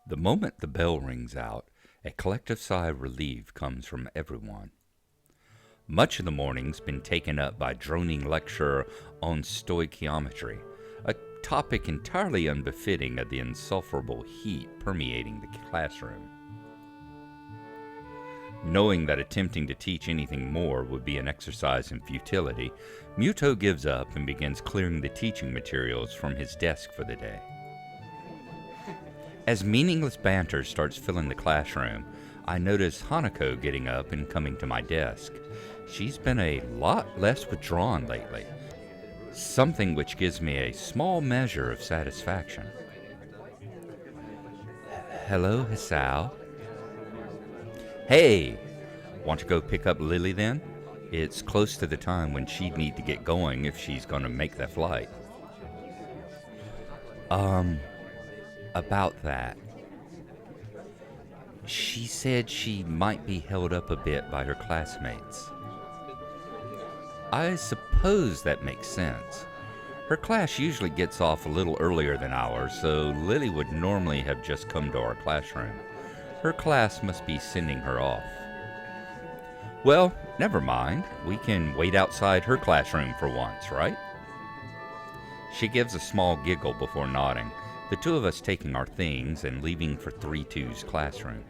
The moment the bell rings out, a collective sigh of relief comes from everyone. Much of the morning's been taken up by droning lecture on stoichiometry, a topic entirely unbefitting of the insufferable heat permeating the classroom. Knowing that attempting to teach anything more would be an exercise in futility, Muto gives up and begins clearing the teaching materials from his desk for the day. As meaningless banter starts filling the classroom, I notice Hanako getting up and coming to my desk. She's been a lot less withdrawn lately, something which gives me a small measure of satisfaction. Hello, Hisao. Hey, want to go pick up Lilly then? It's close to the time when she'd need to get going if she's going to make that flight. About that. She said she might be held up a bit by her classmates. I suppose that makes sense. Her class usually gets off a little earlier than ours, so Lily would normally have just come to our classroom. Her class must be sending her off. Well, never mind. We can wait outside her classroom for once, right? She gives a small giggle before nodding, the two of us taking our things and leaving for 3-2's classroom.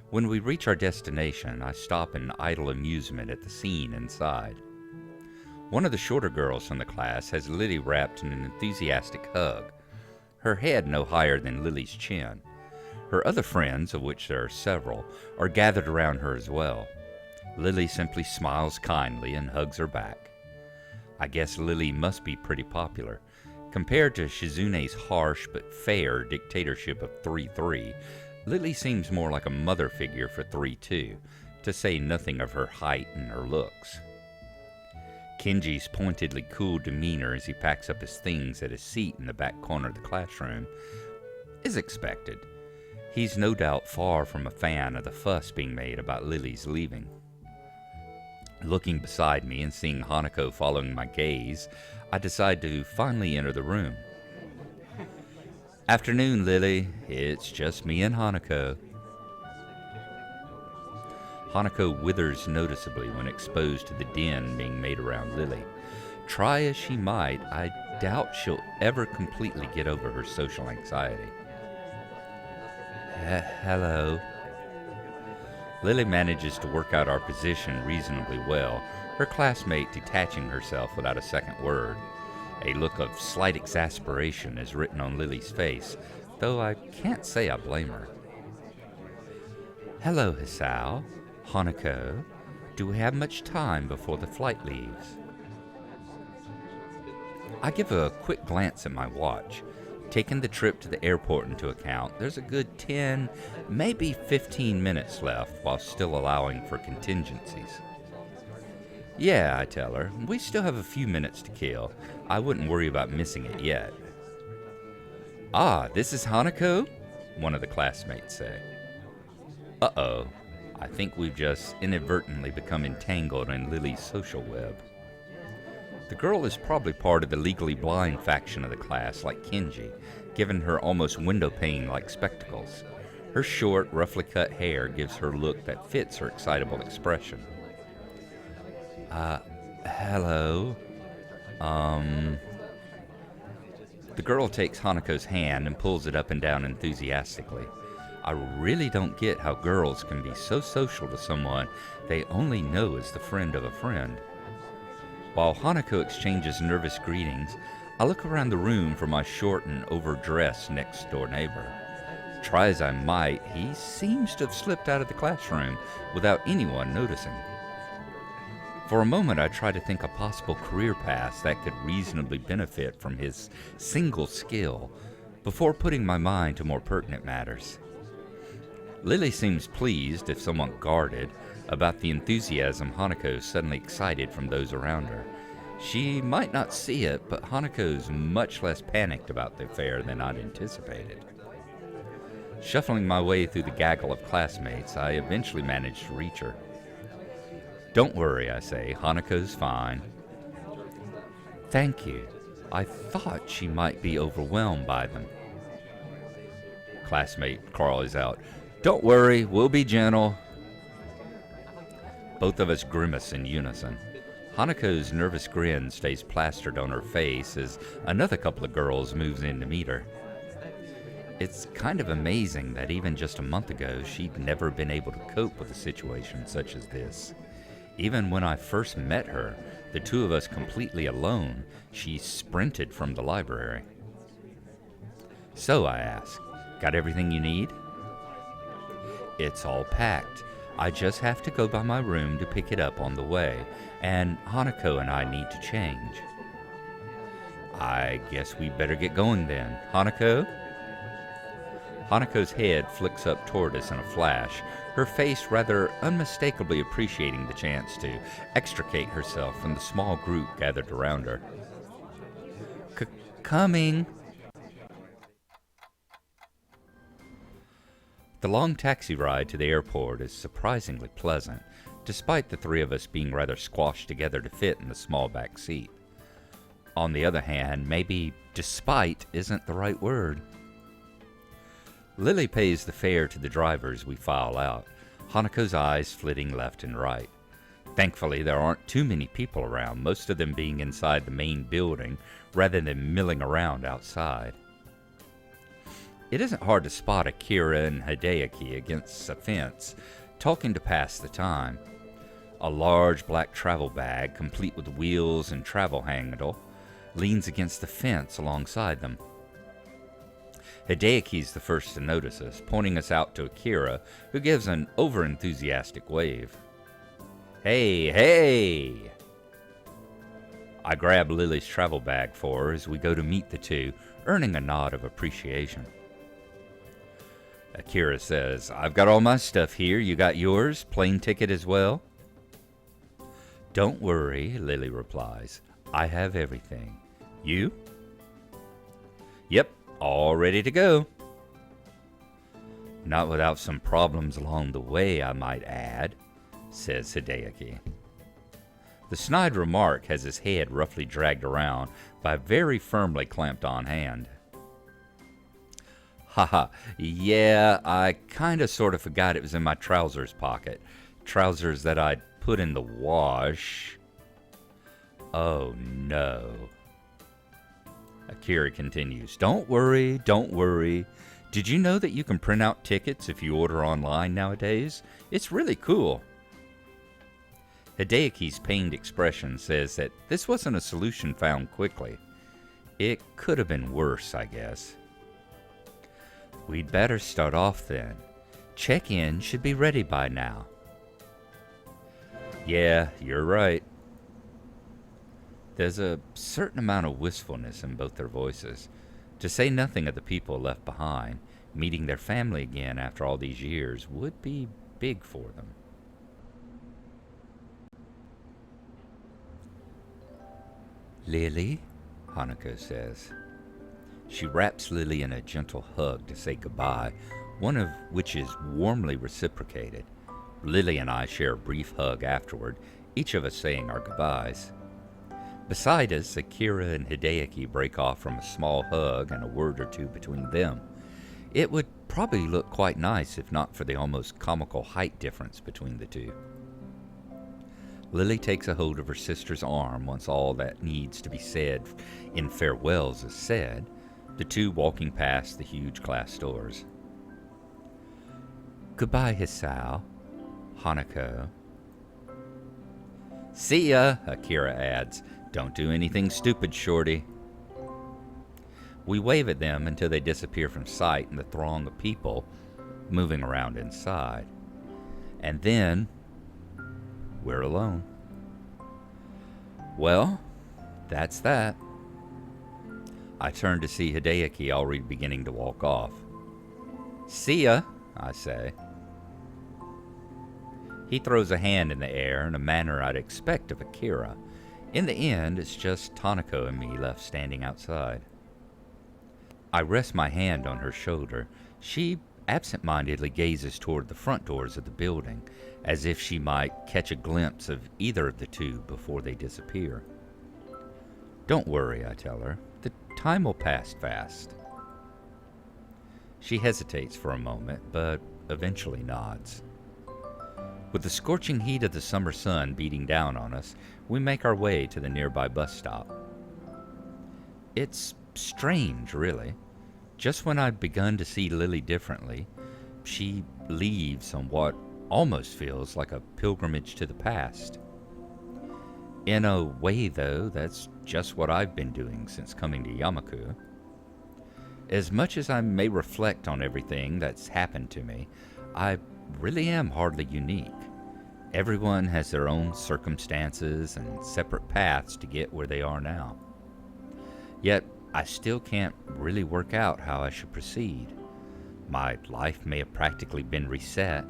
When we reach our destination, I stop in idle amusement at the scene inside. One of the shorter girls from the class has Lily wrapped in an enthusiastic hug, her head no higher than Lily's chin. Her other friends, of which there are several, are gathered around her as well. Lily simply smiles kindly and hugs her back. I guess Lily must be pretty popular. Compared to Shizune's harsh but fair dictatorship of 3-3, Lily seems more like a mother figure for 3-2, to say nothing of her height and her looks. Kenji's pointedly cool demeanor as he packs up his things at his seat in the back corner of the classroom is expected. He's no doubt far from a fan of the fuss being made about Lily's leaving. Looking beside me and seeing Hanako following my gaze, I decide to finally enter the room. Afternoon, Lily. It's just me and Hanako. Hanako withers noticeably when exposed to the din being made around Lily. Try as she might, I doubt she'll ever completely get over her social anxiety. Hello. Lily manages to work out our position reasonably well, her classmate detaching herself without a second word. A look of slight exasperation is written on Lily's face, though I can't say I blame her. Hello, Hisao. Hanako. Do we have much time before the flight leaves? I give a quick glance at my watch. Taking the trip to the airport into account, there's a good 10, maybe 15 minutes left while still allowing for contingencies. Yeah, I tell her, we still have a few minutes to kill. I wouldn't worry about missing it yet. Ah, this is Hanako? One of the classmates say. Uh-oh, I think we've just inadvertently become entangled in Lily's social web. The girl is probably part of the legally blind faction of the class, like Kenji, given her almost window-pane-like spectacles. Her short, roughly cut hair gives her a look that fits her excitable expression. Hello? The girl takes Hanako's hand and pulls it up and down enthusiastically. I really don't get how girls can be so social to someone they only know as the friend of a friend. While Hanako exchanges nervous greetings, I look around the room for my short and overdressed next-door neighbor. Try as I might, he seems to have slipped out of the classroom without anyone noticing. For a moment, I try to think of possible career paths that could reasonably benefit from his single skill before putting my mind to more pertinent matters. Lily seems pleased, if somewhat guarded, about the enthusiasm Hanako suddenly excited from those around her. She might not see it, but Hanako's much less panicked about the affair than I'd anticipated. Shuffling my way through the gaggle of classmates, I eventually manage to reach her. Don't worry, I say. Hanako's fine. Thank you. I thought she might be overwhelmed by them. classmate cries out. "Don't worry, we'll be gentle." Both of us grimace in unison. Hanako's nervous grin stays plastered on her face as another couple of girls moves in to meet her. It's kind of amazing that even just a month ago she'd never been able to cope with a situation such as this. Even when I first met her, the two of us completely alone, she sprinted from the library. "So," I ask, "got everything you need?" "It's all packed. I just have to go by my room to pick it up on the way, and Hanako and I need to change." "I guess we better get going then. Hanako?" Hanako's head flicks up toward us in a flash, her face rather unmistakably appreciating the chance to extricate herself from the small group gathered around her. "Coming." The long taxi ride to the airport is surprisingly pleasant, despite the three of us being rather squashed together to fit in the small back seat. On the other hand, maybe despite isn't the right word. Lilly pays the fare to the drivers we file out, Hanako's eyes flitting left and right. Thankfully, there aren't too many people around, most of them being inside the main building rather than milling around outside. It isn't hard to spot Akira and Hideaki against a fence, talking to pass the time. A large black travel bag, complete with wheels and travel handle, leans against the fence alongside them. Hideaki's the first to notice us, pointing us out to Akira, who gives an over-enthusiastic wave. "Hey, hey!" I grab Lily's travel bag for her as we go to meet the two, earning a nod of appreciation. Akira says, "I've got all my stuff here. You got yours? Plane ticket as well?" "Don't worry," Lily replies. "I have everything. You?" "Yep, all ready to go." "Not without some problems along the way, I might add," says Hideaki. The snide remark has his head roughly dragged around by a very firmly clamped on hand. "Haha, yeah, I kinda sorta forgot it was in my trousers pocket. Trousers that I'd put in the wash." "Oh no." Akira continues, Don't worry. Did you know that you can print out tickets if you order online nowadays? It's really cool." Hideaki's pained expression says that this wasn't a solution found quickly. It could have been worse, I guess. "We'd better start off then. Check-in should be ready by now." "Yeah, you're right." There's a certain amount of wistfulness in both their voices, to say nothing of the people left behind. Meeting their family again after all these years would be big for them. "Lily," Hanako says. She wraps Lily in a gentle hug to say goodbye, one of which is warmly reciprocated. Lily and I share a brief hug afterward, each of us saying our goodbyes. Beside us, Akira and Hideaki break off from a small hug and a word or two between them. It would probably look quite nice if not for the almost comical height difference between the two. Lily takes a hold of her sister's arm once all that needs to be said in farewells is said, the two walking past the huge glass doors. "Goodbye, Hisao, Hanako." "See ya," Akira adds. "Don't do anything stupid, shorty." We wave at them until they disappear from sight in the throng of people moving around inside. And then we're alone. Well, that's that. I turn to see Hideaki already beginning to walk off. "See ya," I say. He throws a hand in the air in a manner I'd expect of Akira. In the end, it's just Tanako and me left standing outside. I rest my hand on her shoulder. She absent-mindedly gazes toward the front doors of the building, as if she might catch a glimpse of either of the two before they disappear. "Don't worry," I tell her. "The time will pass fast." She hesitates for a moment, but eventually nods. With the scorching heat of the summer sun beating down on us, we make our way to the nearby bus stop. It's strange, really. Just when I'd begun to see Lily differently, she leaves on what almost feels like a pilgrimage to the past. In a way, though, that's just what I've been doing since coming to Yamaku. As much as I may reflect on everything that's happened to me, I really am hardly unique. Everyone has their own circumstances and separate paths to get where they are now. Yet, I still can't really work out how I should proceed. My life may have practically been reset,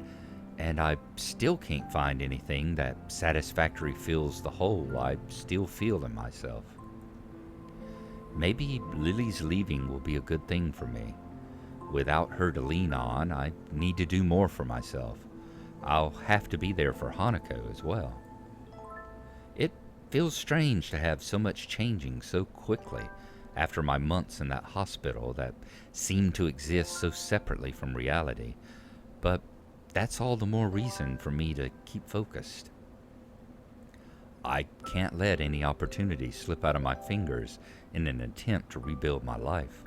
and I still can't find anything that satisfactorily fills the hole I still feel in myself. Maybe Lily's leaving will be a good thing for me. Without her to lean on, I need to do more for myself. I'll have to be there for Hanako as well. It feels strange to have so much changing so quickly after my months in that hospital that seemed to exist so separately from reality, but that's all the more reason for me to keep focused. I can't let any opportunity slip out of my fingers in an attempt to rebuild my life.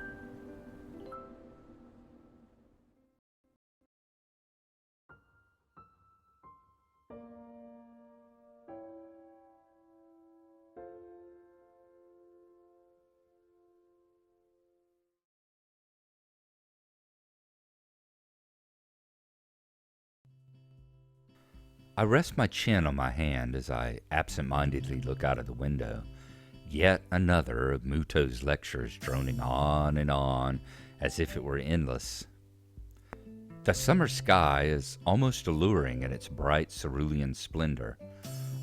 I rest my chin on my hand as I absent-mindedly look out of the window. Yet another of Muto's lectures droning on and on as if it were endless. The summer sky is almost alluring in its bright cerulean splendor.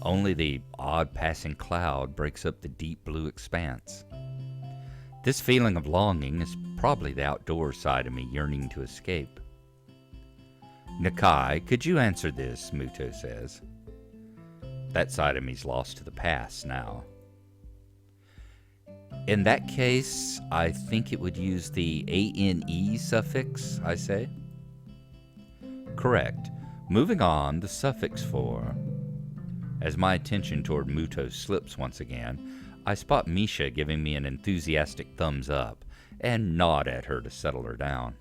Only the odd passing cloud breaks up the deep blue expanse. This feeling of longing is probably the outdoor side of me yearning to escape. Nakai, could you answer this? Muto says. That side of me's lost to the past now. In that case, I think it would use the ane suffix, I say. Correct. Moving on, the suffix for... As my attention toward Muto slips once again, I spot Misha giving me an enthusiastic thumbs up and nod at her to settle her down.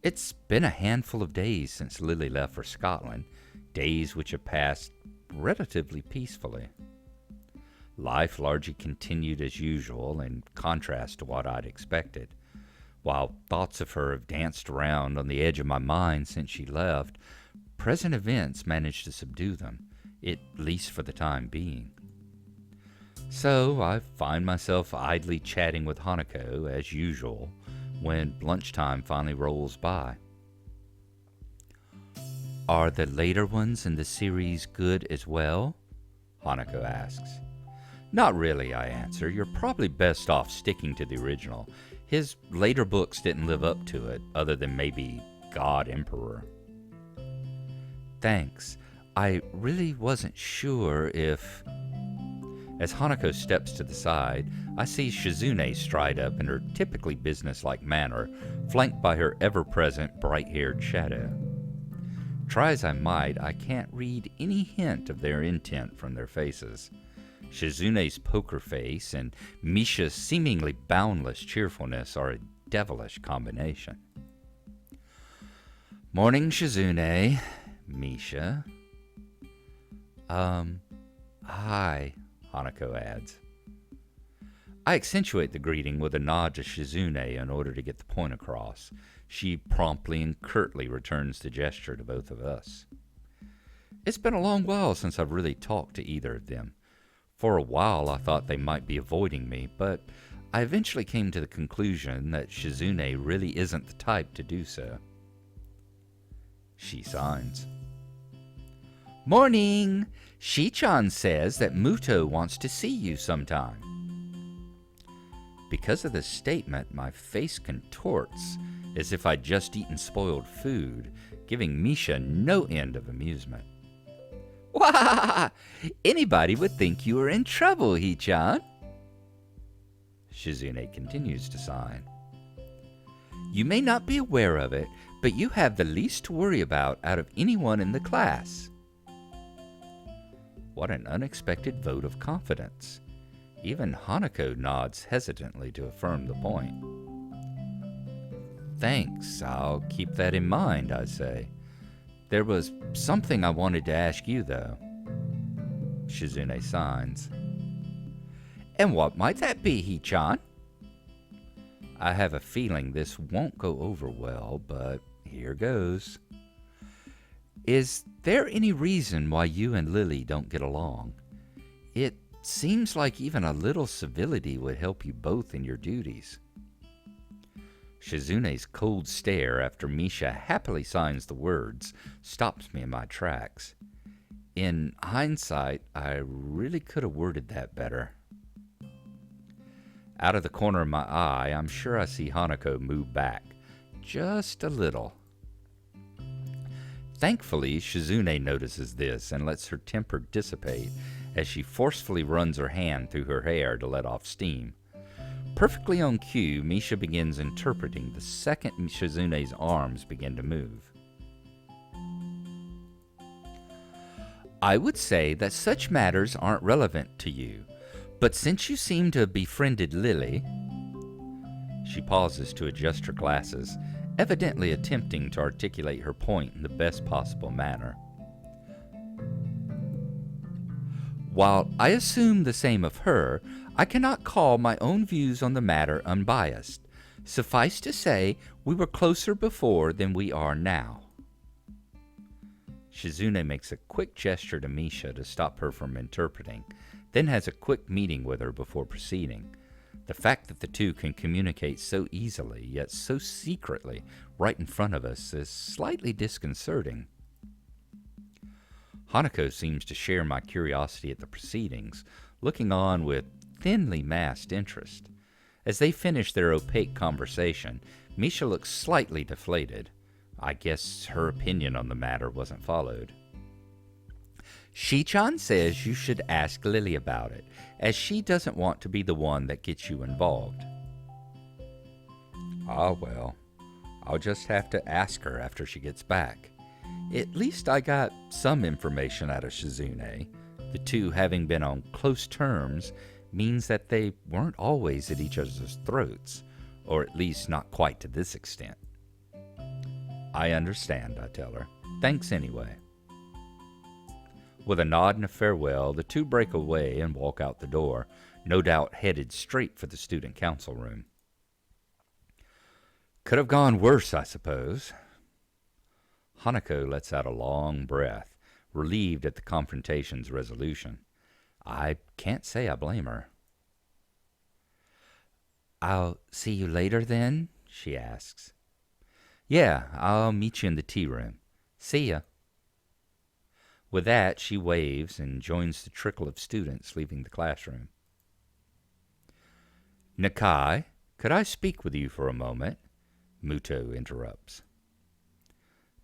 It's been a handful of days since Lily left for Scotland, days which have passed relatively peacefully. Life largely continued as usual in contrast to what I'd expected. While thoughts of her have danced around on the edge of my mind since she left, present events managed to subdue them, at least for the time being. So I find myself idly chatting with Hanako as usual, when lunchtime finally rolls by. Are the later ones in the series good as well? Hanako asks. Not really, I answer. You're probably best off sticking to the original. His later books didn't live up to it, other than maybe God Emperor. Thanks. I really wasn't sure if... As Hanako steps to the side, I see Shizune stride up in her typically businesslike manner, flanked by her ever-present bright-haired shadow. Try as I might, I can't read any hint of their intent from their faces. Shizune's poker face and Misha's seemingly boundless cheerfulness are a devilish combination. Morning, Shizune. Misha. Hi, Hanako adds. I accentuate the greeting with a nod to Shizune in order to get the point across. She promptly and curtly returns the gesture to both of us. It's been a long while since I've really talked to either of them. For a while I thought they might be avoiding me, but I eventually came to the conclusion that Shizune really isn't the type to do so. She signs. Morning! Shi-chan says that Muto wants to see you sometime. Because of this statement, my face contorts as if I'd just eaten spoiled food, giving Misha no end of amusement. Wah! Anybody would think you were in trouble, He-chan. Shizune continues to sign. You may not be aware of it, but you have the least to worry about out of anyone in the class. What an unexpected vote of confidence. Even Hanako nods hesitantly to affirm the point. Thanks, I'll keep that in mind, I say. There was something I wanted to ask you, though. Shizune signs. And what might that be, Hee-chan? I have a feeling this won't go over well, but here goes. Is there any reason why you and Lilly don't get along? It seems like even a little civility would help you both in your duties. Shizune's cold stare after Misha happily signs the words stops me in my tracks. In hindsight, I really could have worded that better. Out of the corner of my eye, I'm sure I see Hanako move back, just a little. Thankfully, Shizune notices this and lets her temper dissipate as she forcefully runs her hand through her hair to let off steam. Perfectly on cue, Misha begins interpreting the second Shizune's arms begin to move. I would say that such matters aren't relevant to you, but since you seem to have befriended Lilly... She pauses to adjust her glasses, evidently attempting to articulate her point in the best possible manner. While I assume the same of her, I cannot call my own views on the matter unbiased. Suffice to say, we were closer before than we are now. Shizune makes a quick gesture to Misha to stop her from interpreting, then has a quick meeting with her before proceeding. The fact that the two can communicate so easily, yet so secretly, right in front of us is slightly disconcerting. Hanako seems to share my curiosity at the proceedings, looking on with thinly masked interest. As they finish their opaque conversation, Misha looks slightly deflated. I guess her opinion on the matter wasn't followed. Shi-chan says you should ask Lilly about it, as she doesn't want to be the one that gets you involved. Ah, well, I'll just have to ask her after she gets back. At least I got some information out of Shizune. The two having been on close terms means that they weren't always at each other's throats, or at least not quite to this extent. I understand, I tell her. Thanks anyway. With a nod and a farewell, the two break away and walk out the door, no doubt headed straight for the student council room. Could have gone worse, I suppose. Hanako lets out a long breath, relieved at the confrontation's resolution. I can't say I blame her. I'll see you later then, she asks. Yeah, I'll meet you in the tea room. See ya. With that, she waves and joins the trickle of students leaving the classroom. Nakai, could I speak with you for a moment? Muto interrupts.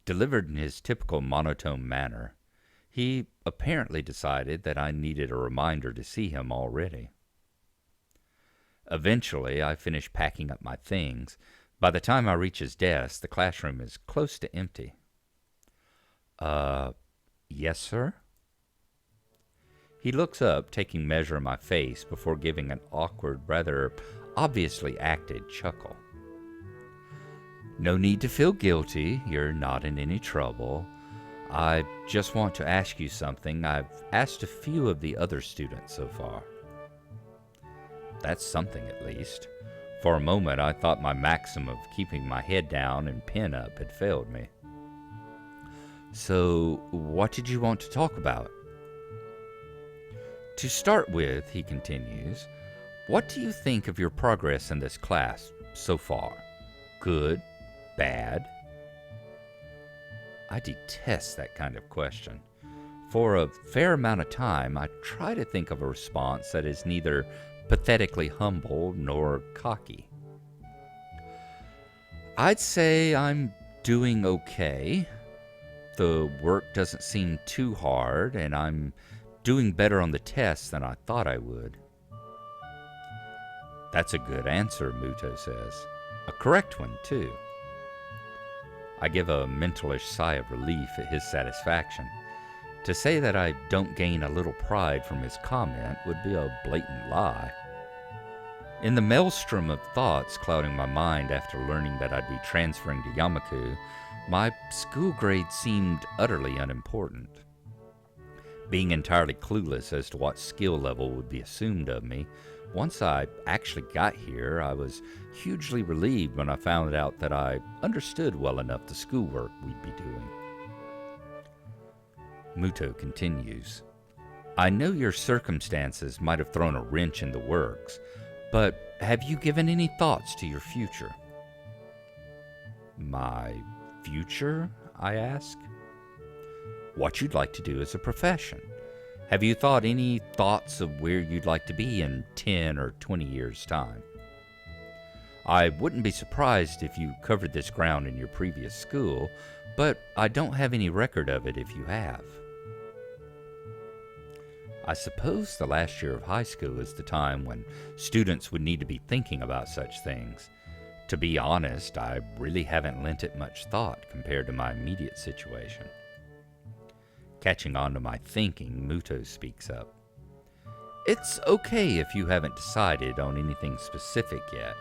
Delivered in his typical monotone manner, he apparently decided that I needed a reminder to see him already. Eventually, I finish packing up my things. By the time I reach his desk, the classroom is close to empty. Yes, sir? He looks up, taking measure of my face before giving an awkward, rather obviously acted chuckle. No need to feel guilty. You're not in any trouble. I just want to ask you something. I've asked a few of the other students so far. That's something, at least. For a moment, I thought my maxim of keeping my head down and pen up had failed me. So, what did you want to talk about? To start with, he continues, what do you think of your progress in this class so far? Good? Bad? I detest that kind of question. For a fair amount of time, I try to think of a response that is neither pathetically humble nor cocky. I'd say I'm doing okay. The work doesn't seem too hard, and I'm doing better on the tests than I thought I would. That's a good answer, Muto says. A correct one, too. I give a mentalish sigh of relief at his satisfaction. To say that I don't gain a little pride from his comment would be a blatant lie. In the maelstrom of thoughts clouding my mind after learning that I'd be transferring to Yamaku, my school grade seemed utterly unimportant. Being entirely clueless as to what skill level would be assumed of me, once I actually got here, I was hugely relieved when I found out that I understood well enough the schoolwork we'd be doing. Muto continues, I know your circumstances might have thrown a wrench in the works, but have you given any thoughts to your future? My future? I ask. What you'd like to do as a profession. Have you thought any thoughts of where you'd like to be in 10 or 20 years' time? I wouldn't be surprised if you covered this ground in your previous school, but I don't have any record of it if you have. I suppose the last year of high school is the time when students would need to be thinking about such things. To be honest, I really haven't lent it much thought compared to my immediate situation. Catching on to my thinking, Muto speaks up. It's okay if you haven't decided on anything specific yet.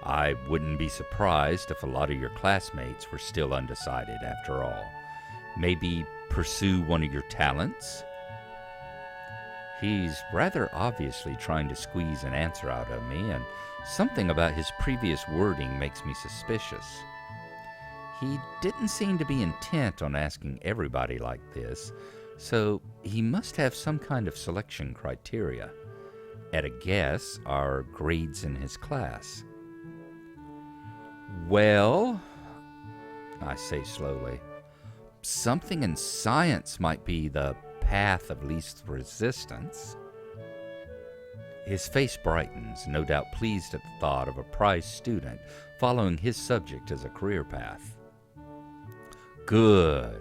I wouldn't be surprised if a lot of your classmates were still undecided after all. Maybe pursue one of your talents? He's rather obviously trying to squeeze an answer out of me, and something about his previous wording makes me suspicious. He didn't seem to be intent on asking everybody like this, so he must have some kind of selection criteria. At a guess, are grades in his class. Well, I say slowly, something in science might be the path of least resistance. His face brightens, no doubt pleased at the thought of a prize student following his subject as a career path. Good.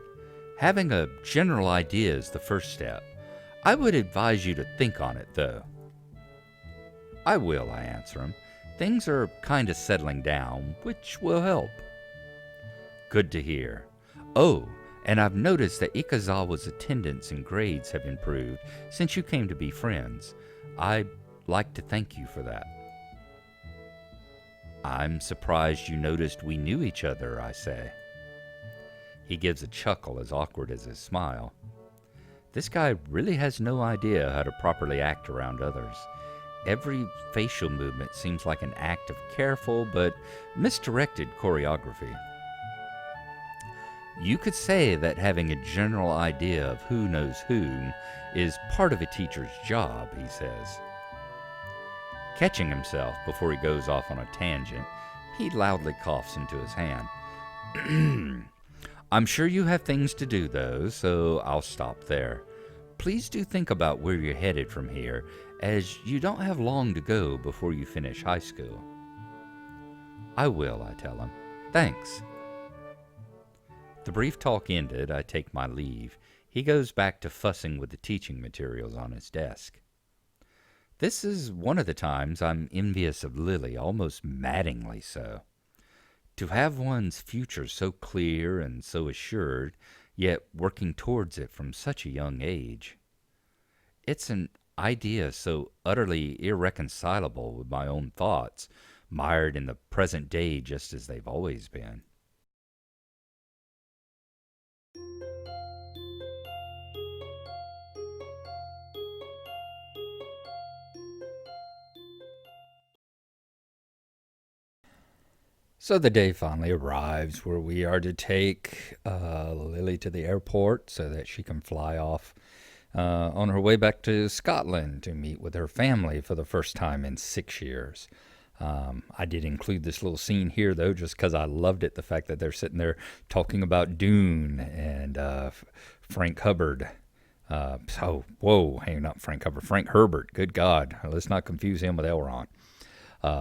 Having a general idea is the first step. I would advise you to think on it, though. I will, I answer him. Things are kind of settling down, which will help. Good to hear. Oh, and I've noticed that Ikazawa's attendance and grades have improved since you came to be friends. I'd like to thank you for that. I'm surprised you noticed we knew each other, I say. He gives a chuckle as awkward as his smile. This guy really has no idea how to properly act around others. Every facial movement seems like an act of careful but misdirected choreography. You could say that having a general idea of who knows whom is part of a teacher's job, he says. Catching himself before he goes off on a tangent, he loudly coughs into his hand. I'm sure you have things to do, though, so I'll stop there. Please do think about where you're headed from here, as you don't have long to go before you finish high school. I will, I tell him. Thanks. The brief talk ended, I take my leave. He goes back to fussing with the teaching materials on his desk. This is one of the times I'm envious of Lilly, almost maddeningly so. To have one's future so clear and so assured, yet working towards it from such a young age. It's an idea so utterly irreconcilable with my own thoughts, mired in the present day just as they've always been. So the day finally arrives where we are to take Lilly to the airport so that she can fly off on her way back to Scotland to meet with her family for the first time in 6 years. I did include this little scene here, though, just because I loved it, the fact that they're sitting there talking about Dune and Frank Hubbard. Not Frank Hubbard, Frank Herbert. Good God, let's not confuse him with Elrond.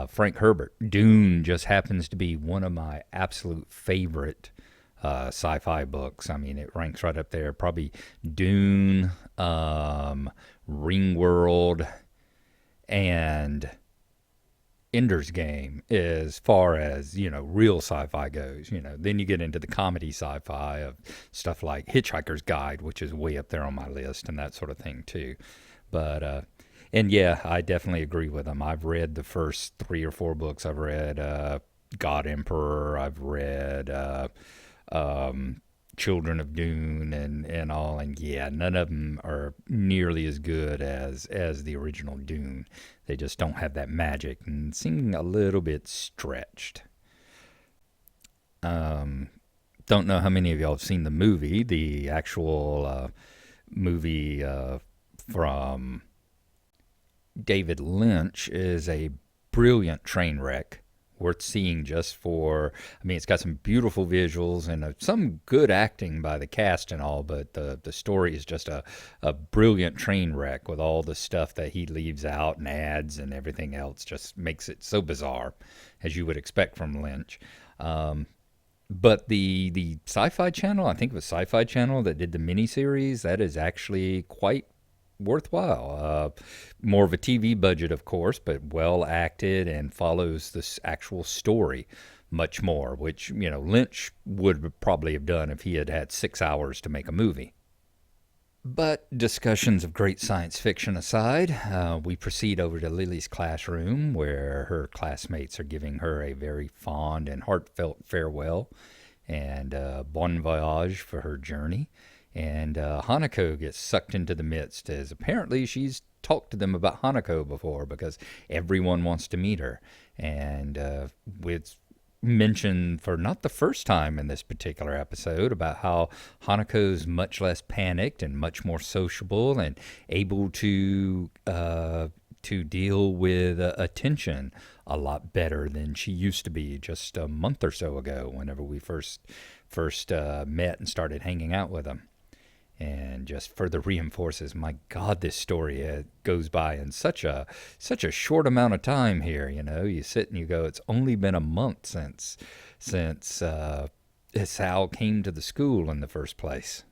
Frank Herbert. Dune just happens to be one of my absolute favorite sci-fi books. I mean, it ranks right up there. Probably Dune, Ringworld, and Ender's Game as far as, real sci-fi goes. Then you get into the comedy sci-fi of stuff like Hitchhiker's Guide, which is way up there on my list, and that sort of thing too. But and yeah, I definitely agree with them. I've read the first 3 or 4 books. I've read God Emperor. I've read um, Children of Dune and all, and yeah, none of them are nearly as good as the original Dune. They just don't have that magic and seem a little bit stretched. Um, don't know how many of y'all have seen the movie, the actual movie from David Lynch is a brilliant train wreck, worth seeing just for. I mean, it's got some beautiful visuals and some good acting by the cast and all, but the story is just a brilliant train wreck with all the stuff that he leaves out and adds and everything else. Just makes it so bizarre, as you would expect from Lynch. Um, but the Sci-Fi Channel, I think it was Sci-Fi Channel that did the miniseries. That is actually quite worthwhile. More of a TV budget, of course, but well acted and follows this actual story much more, which, Lynch would probably have done if he had had 6 hours to make a movie. But discussions of great science fiction aside, we proceed over to Lily's classroom where her classmates are giving her a very fond and heartfelt farewell and bon voyage for her journey. And Hanako gets sucked into the midst as apparently she's talked to them about Hanako before because everyone wants to meet her. And with mentioned for not the first time in this particular episode about how Hanako's much less panicked and much more sociable and able to deal with attention a lot better than she used to be just a month or so ago. Whenever we first met and started hanging out with him. And just further reinforces, my God, this story goes by in such a short amount of time here. You sit and you go, it's only been a month since Sal came to the school in the first place.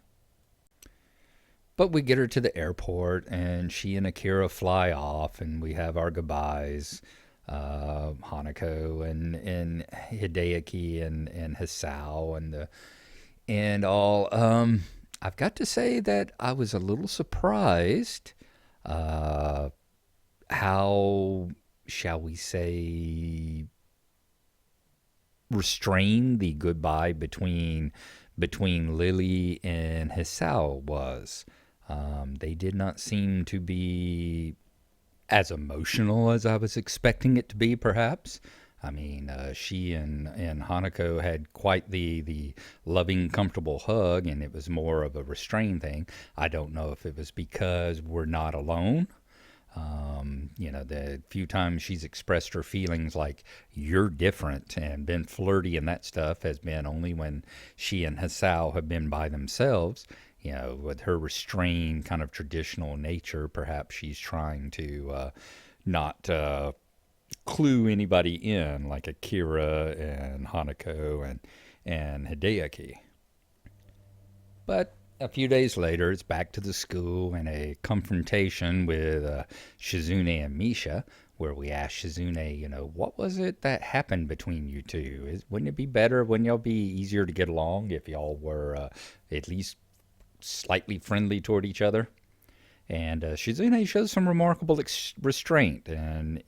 But we get her to the airport, and she and Akira fly off, and we have our goodbyes. Hanako and Hideaki and Hisao and all. I've got to say that I was a little surprised uh, how, shall we say, restrained the goodbye between Lily and Hisao was. They did not seem to be as emotional as I was expecting it to be, perhaps. I mean, she and Hanako had quite the loving, comfortable hug, and it was more of a restrained thing. I don't know if it was because we're not alone. The few times she's expressed her feelings like you're different and been flirty and that stuff has been only when she and Hisao have been by themselves. With her restrained kind of traditional nature, perhaps she's trying to not clue anybody in like Akira and Hanako and Hideaki. But a few days later, it's back to the school and a confrontation with Shizune and Misha, where we ask Shizune, what was it that happened between you two? Wouldn't it be better? Wouldn't y'all be easier to get along if y'all were at least slightly friendly toward each other? And Shizune shows some remarkable restraint and,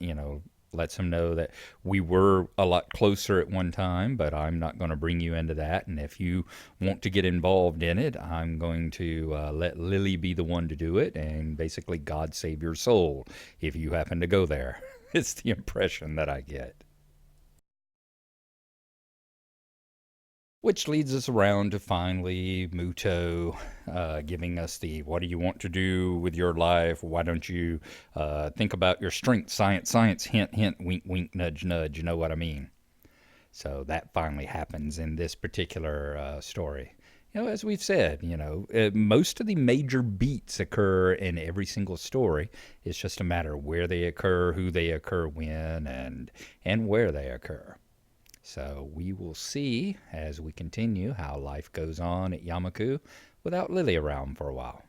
lets him know that we were a lot closer at one time, but I'm not going to bring you into that. And if you want to get involved in it, I'm going to let Lily be the one to do it. And basically, God save your soul if you happen to go there. It's the impression that I get. Which leads us around to finally Muto giving us the what do you want to do with your life? Why don't you think about your strength? Science, science, hint, hint, wink, wink, nudge, nudge. You know what I mean? So that finally happens in this particular story. As we've said, most of the major beats occur in every single story. It's just a matter of where they occur, who they occur when, and where they occur. So we will see as we continue how life goes on at Yamaku without Lily around for a while.